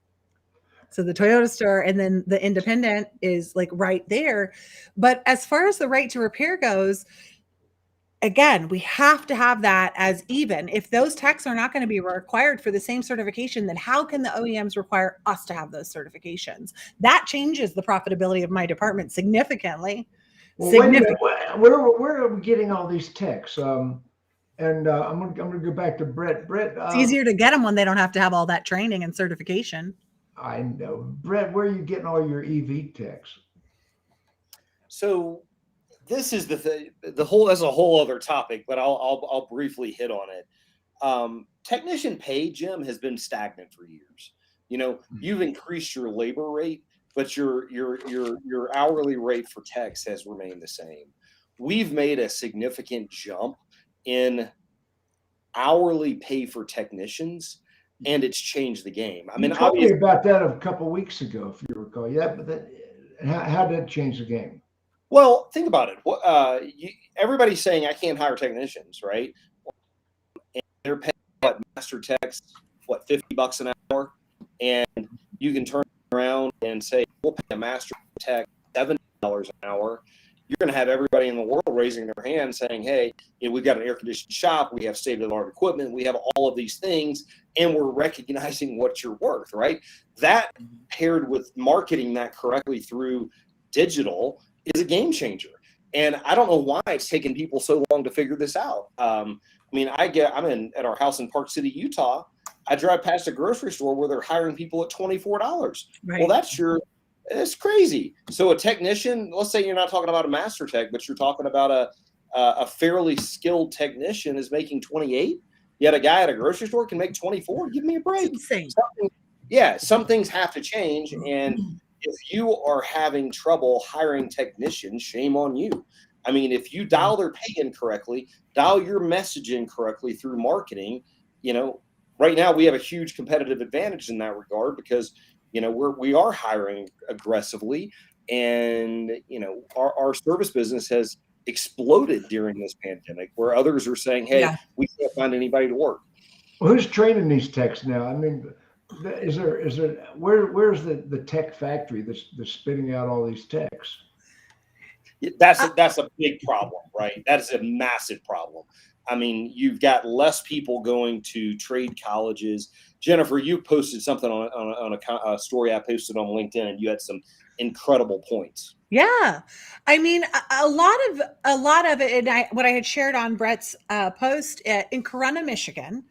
So the Toyota store and then the independent is like right there. But as far as the right to repair goes, again, we have to have that as even. If those techs are not going to be required for the same certification, then how can the OEMs require us to have those certifications? That changes the profitability of my department significantly. Well, wait a minute. Where are we getting all these techs? I'm gonna go back to Brett. Brett, It's easier to get them when they don't have to have all that training and certification. I know, Brett. Where are you getting all your EV techs? So this is that's a whole other topic, but I'll briefly hit on it. Technician pay, Jim, has been stagnant for years. You know, you've increased your labor rate, but your hourly rate for techs has remained the same. We've made a significant jump in hourly pay for technicians, and it's changed the game. I mean, you told me about that a couple of weeks ago, if you recall. Yeah, but how did that change the game? Well, think about it. Everybody's saying I can't hire technicians, right? And they're paying master techs $50 an hour, and you can turn around and say we'll pay a master tech $70 an hour. You're going to have everybody in the world raising their hand saying, "Hey, we've got an air-conditioned shop, we have state-of-the-art equipment, we have all of these things, and we're recognizing what you're worth." Right? That paired with marketing that correctly through digital is a game changer. And I don't know why it's taken people so long to figure this out. I mean, I'm at our house in Park City, Utah. I drive past a grocery store where they're hiring people at $24. Right. Well, it's crazy. So a technician, let's say you're not talking about a master tech, but you're talking about a fairly skilled technician is making 28. Yet a guy at a grocery store can make 24. Give me a break. Insane. Some things have to change. And if you are having trouble hiring technicians, shame on you. I mean, if you dial their pay in correctly, dial your message in correctly through marketing, right now we have a huge competitive advantage in that regard because, we are hiring aggressively, and, our service business has exploded during this pandemic where others are saying, "Hey, we can't find anybody to work." Well, who's training these techs now? I mean, where's the tech factory that's spitting out all these techs? That's a big problem, right? That is a massive problem. I mean, you've got less people going to trade colleges. Jennifer, you posted something on a story I posted on LinkedIn, and you had some incredible points. Yeah, I mean, a lot of it, and what I had shared on Brett's post in Corona, Michigan.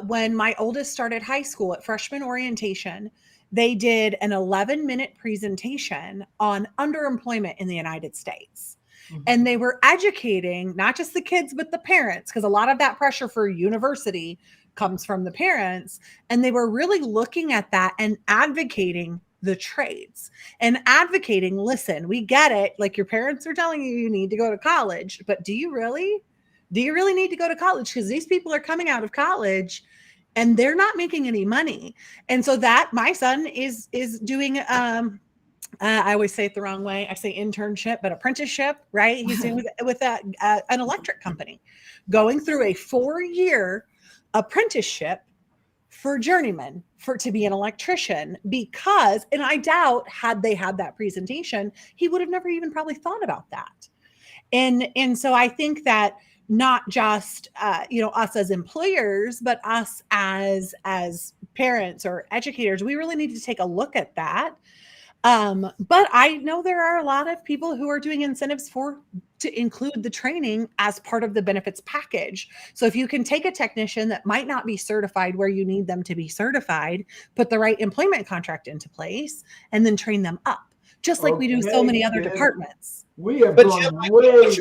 When my oldest started high school at freshman orientation, they did an 11-minute presentation on underemployment in the United States. Mm-hmm. And they were educating not just the kids, but the parents, because a lot of that pressure for university comes from the parents. And they were really looking at that and advocating the trades and advocating, listen, we get it. Like, your parents are telling you need to go to college, but do you really need to go to college? Because these people are coming out of college and they're not making any money. And so that my son is doing, I always say it the wrong way. I say internship, but apprenticeship, right? He's doing with an electric company, going through a 4-year apprenticeship for journeyman, for to be an electrician, because, and I doubt had they had that presentation, he would have never even probably thought about that. And so I think that not just us as employers, but us as parents or educators, we really need to take a look at that. But I know there are a lot of people who are doing incentives to include the training as part of the benefits package. So if you can take a technician that might not be certified where you need them to be certified, put the right employment contract into place, and then train them up, just like we do so many other departments. We have gone way.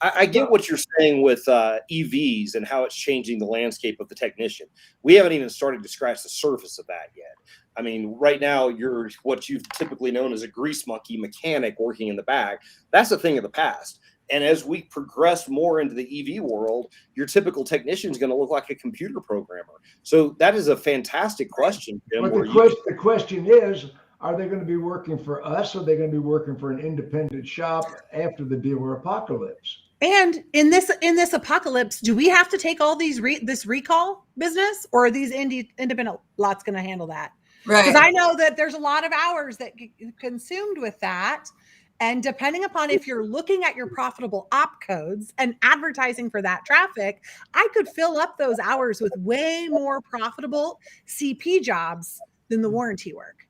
I get what you're saying with EVs and how it's changing the landscape of the technician. We haven't even started to scratch the surface of that yet. I mean, right now, you're what you've typically known as a grease monkey mechanic working in the back. That's a thing of the past. And as we progress more into the EV world, your typical technician is going to look like a computer programmer. So that is a fantastic question, Jim. But the question is, are they going to be working for us, or are they going to be working for an independent shop after the dealer apocalypse? And in this apocalypse, do we have to take all these this recall business, or are these independent lots going to handle that? Right. Because I know that there's a lot of hours that get consumed with that. And depending upon if you're looking at your profitable op codes and advertising for that traffic, I could fill up those hours with way more profitable CP jobs than the warranty work.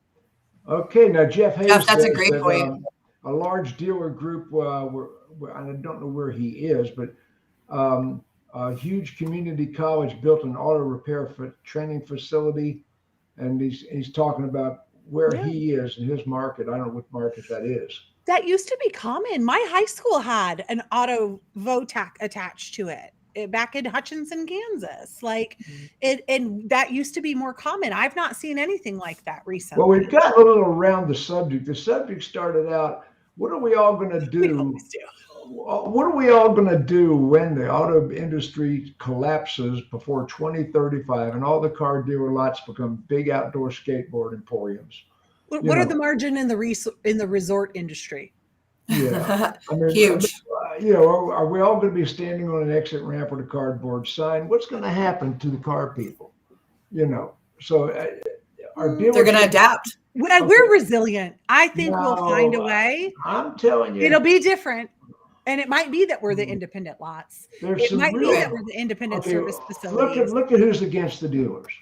Okay, now Jeff Hayes, that's a great point. A large dealer group, I don't know where he is, but a huge community college built an auto repair training facility, and he's talking about where he is in his market. I don't know what market that is. That used to be common. My high school had an auto Votac attached to it back in Hutchinson, Kansas. And that used to be more common. I've not seen anything like that recently. Well, we've got a little around the subject. The subject started out, what are we all going to do? We always do. What are we all going to do when the auto industry collapses before 2035 and all the car dealer lots become big outdoor skateboard emporiums? What are the margin in the resort industry? Yeah, I mean, huge. Are we all going to be standing on an exit ramp with a cardboard sign? What's going to happen to the car people? So our dealers, they're going to adapt. We're resilient. I think we'll find a way. I'm telling you, it'll be different. And it might be that we're the independent lots. It might be that we're the independent service facilities. Look at who's against the dealers.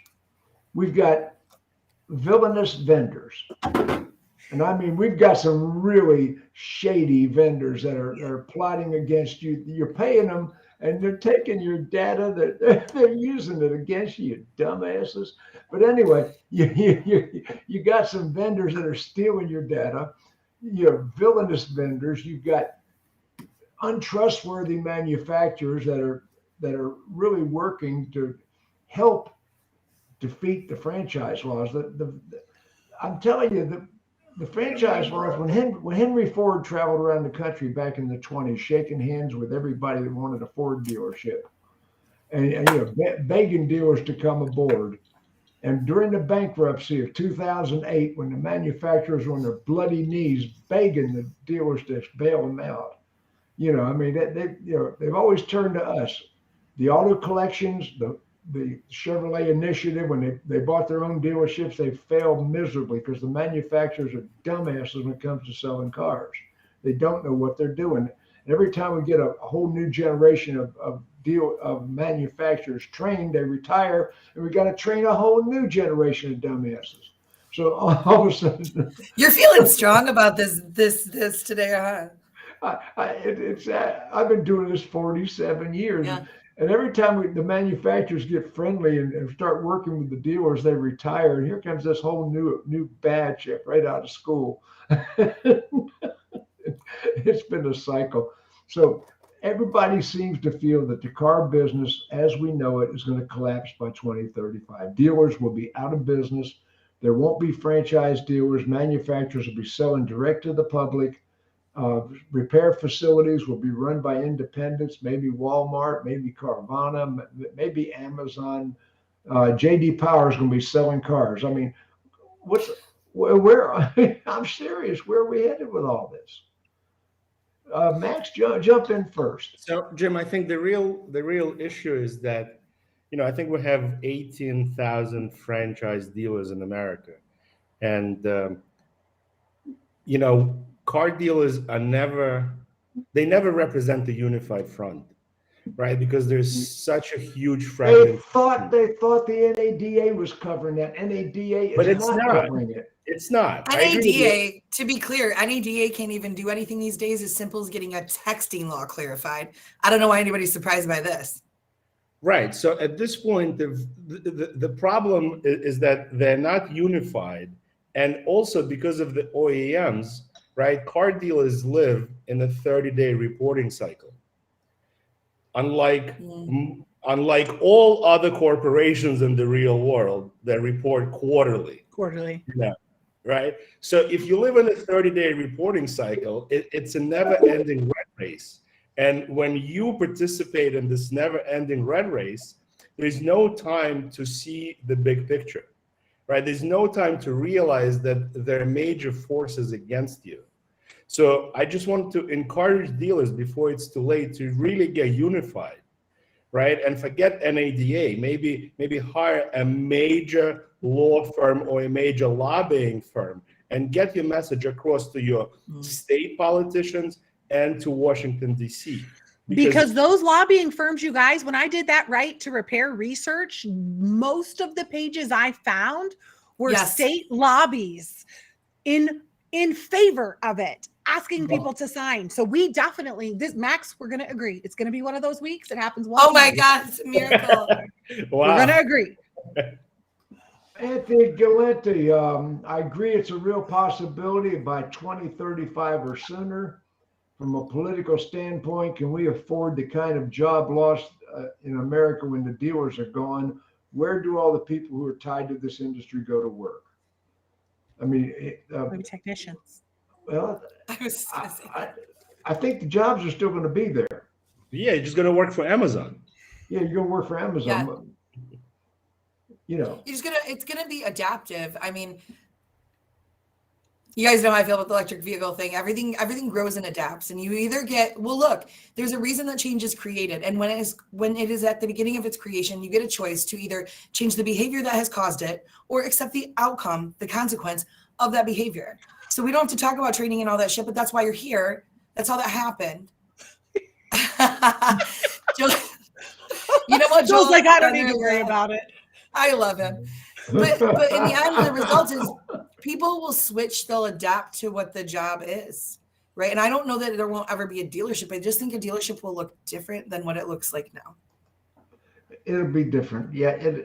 We've got villainous vendors. And I mean, we've got some really shady vendors that are plotting against you. You're paying them, and they're taking your data. They're using it against you dumbasses. But anyway, you got some vendors that are stealing your data. You have villainous vendors. You've got untrustworthy manufacturers that are really working to help defeat the franchise laws. I'm telling you, the franchise laws, when Henry Ford traveled around the country back in the 20s, shaking hands with everybody that wanted a Ford dealership, and begging dealers to come aboard. And during the bankruptcy of 2008, when the manufacturers were on their bloody knees begging the dealers to bail them out, I mean, they've always turned to us. The auto collections, the Chevrolet initiative, when they bought their own dealerships, they failed miserably because the manufacturers are dumbasses when it comes to selling cars. They don't know what they're doing. And every time we get a whole new generation of manufacturers trained, they retire, and we got to train a whole new generation of dumbasses. So all of a sudden, you're feeling strong about this today, huh? I've been doing this 47 years. Yeah. And every time the manufacturers get friendly and start working with the dealers, they retire. And here comes this whole new batch right out of school. It's been a cycle. So everybody seems to feel that the car business, as we know it, is going to collapse by 2035. Dealers will be out of business. There won't be franchise dealers. Manufacturers will be selling direct to the public. Repair facilities will be run by independents, maybe Walmart, maybe Carvana, maybe Amazon. JD Power is going to be selling cars. I mean, where I'm serious. Where are we headed with all this? Max, jump in first. So, Jim, I think the real issue is that I think we have 18,000 franchise dealers in America. And, car dealers they never represent the unified front, right? Because there's such a huge They fragment. thought the NADA was covering that. NADA But is it's not not. covering it. It's not. I agree with you. NADA, to be clear, NADA can't even do anything these days as simple as getting a texting law clarified. I don't know why anybody's surprised by this. Right. So at this point, the problem is that they're not unified. And also because of the OEMs, right, car dealers live in a 30-day reporting cycle. Unlike all other corporations in the real world that report quarterly. Quarterly. Yeah. Right. So if you live in a 30-day reporting cycle, it's a never-ending rat race. And when you participate in this never-ending rat race, there's no time to see the big picture, right? There's no time to realize that there are major forces against you. So I just want to encourage dealers before it's too late to really get unified, right? And forget NADA. Maybe hire a major law firm or a major lobbying firm and get your message across to your state politicians and to Washington, D.C. Because those lobbying firms, you guys, when I did that right to repair research, most of the pages I found were state lobbies in favor of it, asking people to sign. So we definitely, Max, we're going to agree. It's going to be one of those weeks. It happens once. Oh my God, it's a miracle. Wow. We're going to agree. Anthony Galenti, I agree it's a real possibility by 2035 or sooner. From a political standpoint, can we afford the kind of job loss in America when the dealers are gone? Where do all the people who are tied to this industry go to work? I mean, maybe technicians. Well, I think the jobs are still going to be there. Yeah, you're just going to work for Amazon. Yeah, you're going to work for Amazon. Yeah. It's gonna be adaptive. I mean, you guys know how I feel about the electric vehicle thing. Everything grows and adapts, and you either look, there's a reason that change is created, and when it is at the beginning of its creation, you get a choice to either change the behavior that has caused it or accept the outcome, the consequence of that behavior. So we don't have to talk about training and all that shit, but that's why you're here. That's how that happened. You know what, Joel's like, I don't need to worry about it. I love him. But in the end, the result is people will switch, they'll adapt to what the job is, right? And I don't know that there won't ever be a dealership. I just think a dealership will look different than what it looks like now. It'll be different. Yeah.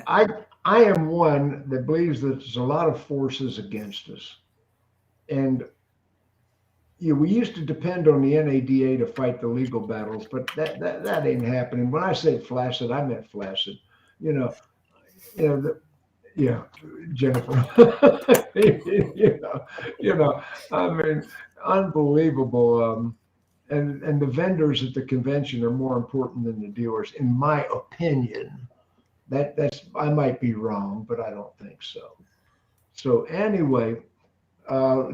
I am one that believes that there's a lot of forces against us. And we used to depend on the NADA to fight the legal battles, but that ain't happening. When I say flaccid, I meant flaccid. Jennifer. I mean, unbelievable. And the vendors at the convention are more important than the dealers, in my opinion. That's I might be wrong, but I don't think so. So anyway,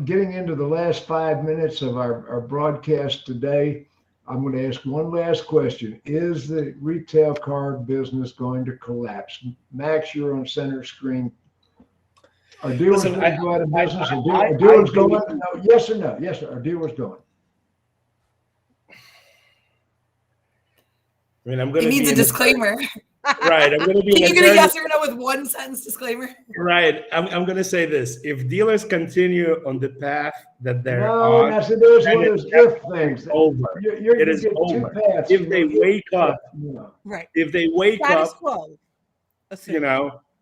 getting into the last 5 minutes of our broadcast today, I'm going to ask one last question. Is the retail car business going to collapse? Max, you're on center screen. Are dealers going to go out of business? Are dealers going? No, yes or no? Yes, sir. Are dealers going? I mean, I'm going to. He needs a disclaimer. Right. I'm going to be. Can you get a yes or no with one sentence disclaimer? Right. I'm going to say this: if dealers continue on the path that they're on, yes, it is one of those if things. Over. It is over. If they wake up, right. If they wake up, yes,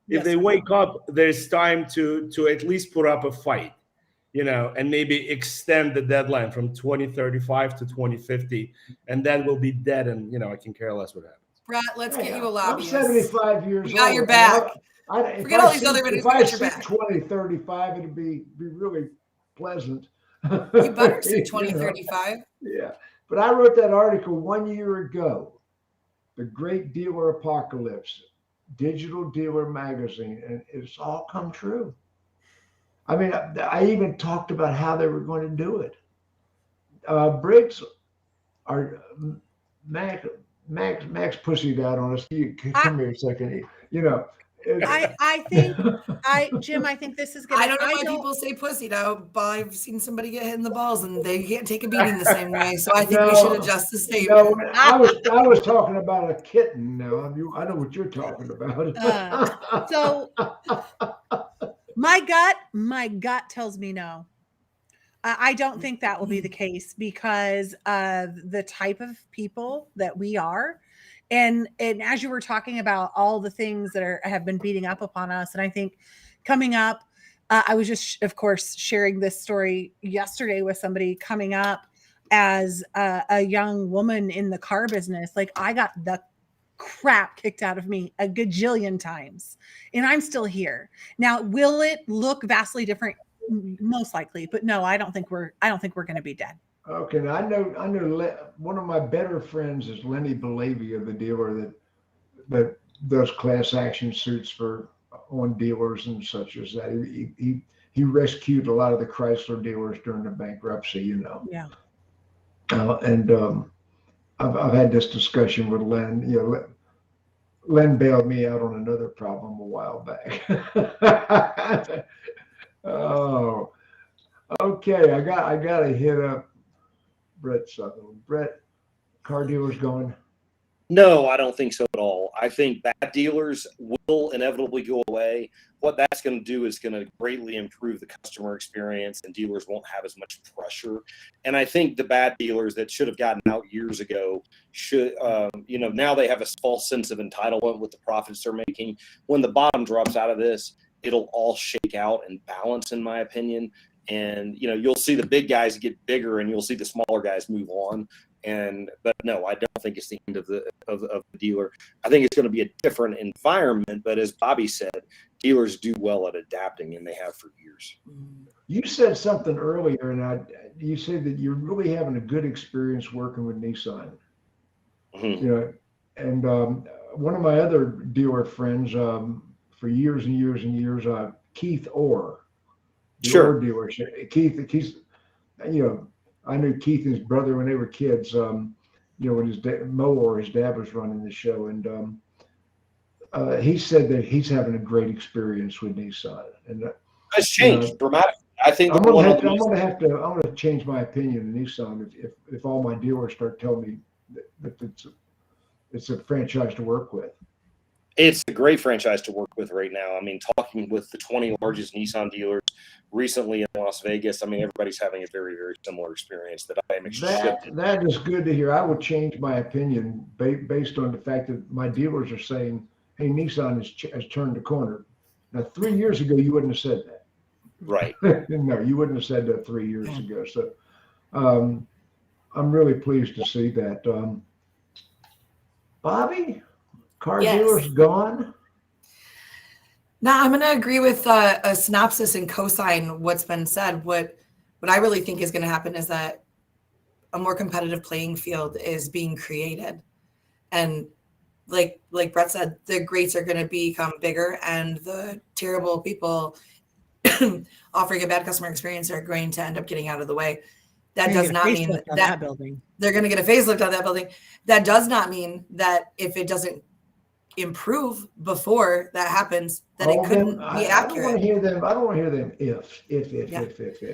if they wake up, there's time to at least put up a fight, and maybe extend the deadline from 2035 to 2050, and that will be dead. And I can care less what happens. Brett, let's get you a lobbyist. I'm 75 years old. Got your back. Forget all these other videos. If I see 2035, it'll be really pleasant. You better see 2035. Yeah. But I wrote that article 1 year ago, The Great Dealer Apocalypse, Digital Dealer Magazine, and it's all come true. I mean, I even talked about how they were going to do it. Briggs, Max pussied out on us. Come here a second. You know, I think Jim, I think this is gonna. I don't know why people say pussy now, but I've seen somebody get hit in the balls and they can't take a beating the same way. So I think we should adjust the statement. No, I was talking about a kitten. Now I know what you're talking about. So my gut tells me no. I don't think that will be the case because of the type of people that we are. And as you were talking about all the things that have been beating up upon us, and I think coming up, I was just, of course, sharing this story yesterday with somebody coming up as a young woman in the car business. Like, I got the crap kicked out of me a gajillion times, and I'm still here. Now, will it look vastly different? Most likely, but no, I don't think we're going to be dead. Okay, now I know one of my better friends is Lenny Belavia, the dealer that does class action suits on dealers and such as that. He rescued a lot of the Chrysler dealers during the bankruptcy, you know. Yeah. I've had this discussion with Len. You know, Len bailed me out on another problem a while back. Oh, okay. I got to hit up Brett Sutherland. Brett, car dealers going? No, I don't think so at all. I think bad dealers will inevitably go away. What that's going to do is going to greatly improve the customer experience, and dealers won't have as much pressure. And I think the bad dealers that should have gotten out years ago should, now they have a false sense of entitlement with the profits they're making. When the bottom drops out of this, it'll all shake out and balance, in my opinion. And, you'll see the big guys get bigger and you'll see the smaller guys move on. But no, I don't think it's the end of the dealer. I think it's going to be a different environment. But as Bobby said, dealers do well at adapting, and they have for years. You said something earlier, and you said that you're really having a good experience working with Nissan. Mm-hmm. And one of my other dealer friends, for years and years and years, Keith Orr. Sure. Dealership. Keith, I knew Keith and his brother when they were kids. When Mo or his dad was running the show, and he said that he's having a great experience with Nissan. And it's changed dramatically. I think I'm going to change my opinion on Nissan if all my dealers start telling me that it's a franchise to work with. It's a great franchise to work with right now. I mean, talking with the 20 largest Nissan dealers recently in Las Vegas, I mean, everybody's having a very, very similar experience that I am extremely. That is good to hear. I would change my opinion based on the fact that my dealers are saying, hey, Nissan has turned the corner. Now, 3 years ago, you wouldn't have said that. Right. No, you wouldn't have said that 3 years ago. So I'm really pleased to see that. Bobby? Car dealers gone? No, I'm going to agree with a synopsis and co-sign what's been said. What I really think is going to happen is that a more competitive playing field is being created. And like Brett said, the greats are going to become bigger, and the terrible people offering a bad customer experience are going to end up getting out of the way. That does not mean that building. They're going to get a facelift on that building. That does not mean that if it doesn't improve before that happens, that it couldn't be accurate. I don't want to hear them if.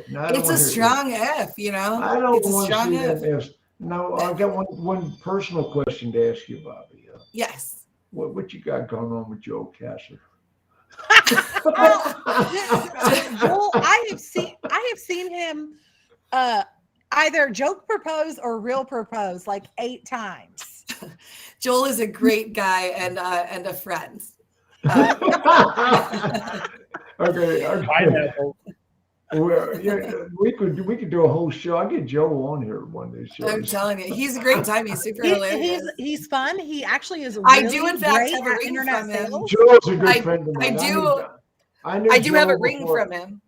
No, it's a strong if, I don't it's want a strong to see if. them ifs. No, I've got one personal question to ask you, Bobby. Yes. What you got going on with Joe Kasser? Joel, I have seen him either joke propose or real propose like 8 times. Joel is a great guy and a friend. Okay. Pineapple. Well, we could do a whole show. I'll get Joe on here one of these shows. I'm telling you, he's a great time. He's super hilarious. He's fun. He actually is. I do, in fact, have a ring from him. Joel's a good friend of mine. I do have a ring from him.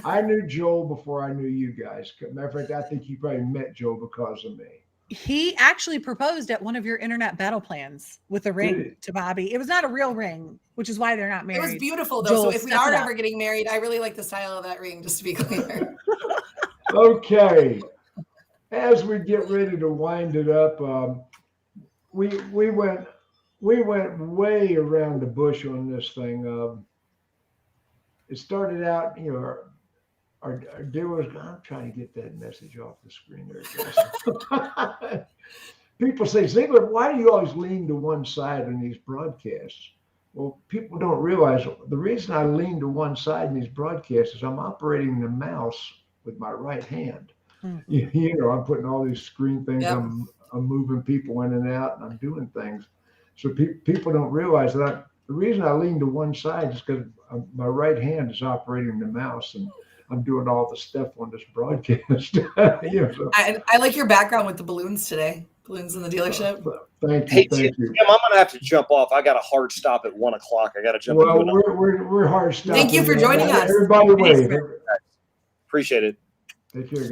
I knew Joel before I knew you guys. Matter of fact, I think you probably met Joel because of me. He actually proposed at one of your internet battle plans with a ring to Bobby. It was not a real ring, which is why they're not married. It was beautiful, though. Joel, so if we are ever getting married, I really like the style of that ring, just to be clear. Okay. As we get ready to wind it up, we went way around the bush on this thing. It started out, you know, our dear was. I'm trying to get that message off the screen there, guys. People say, Ziegler, why do you always lean to one side in these broadcasts? Well, people don't realize the reason I lean to one side in these broadcasts is I'm operating the mouse with my right hand. Mhm. You know, I'm putting all these screen things. Yep. I'm moving people in and out, and I'm doing things. So people don't realize that the reason I lean to one side is because my right hand is operating the mouse, and I'm doing all the stuff on this broadcast. You know, so, I like your background with the balloons today. Balloons in the dealership. thank Hey, you, thank you. Jim, I'm gonna have to jump off. I got a hard stop at 1 o'clock. I got to jump Well, into another. Thank we're hard stopping. you for joining us. Everybody wave. Appreciate it. Take care, guys.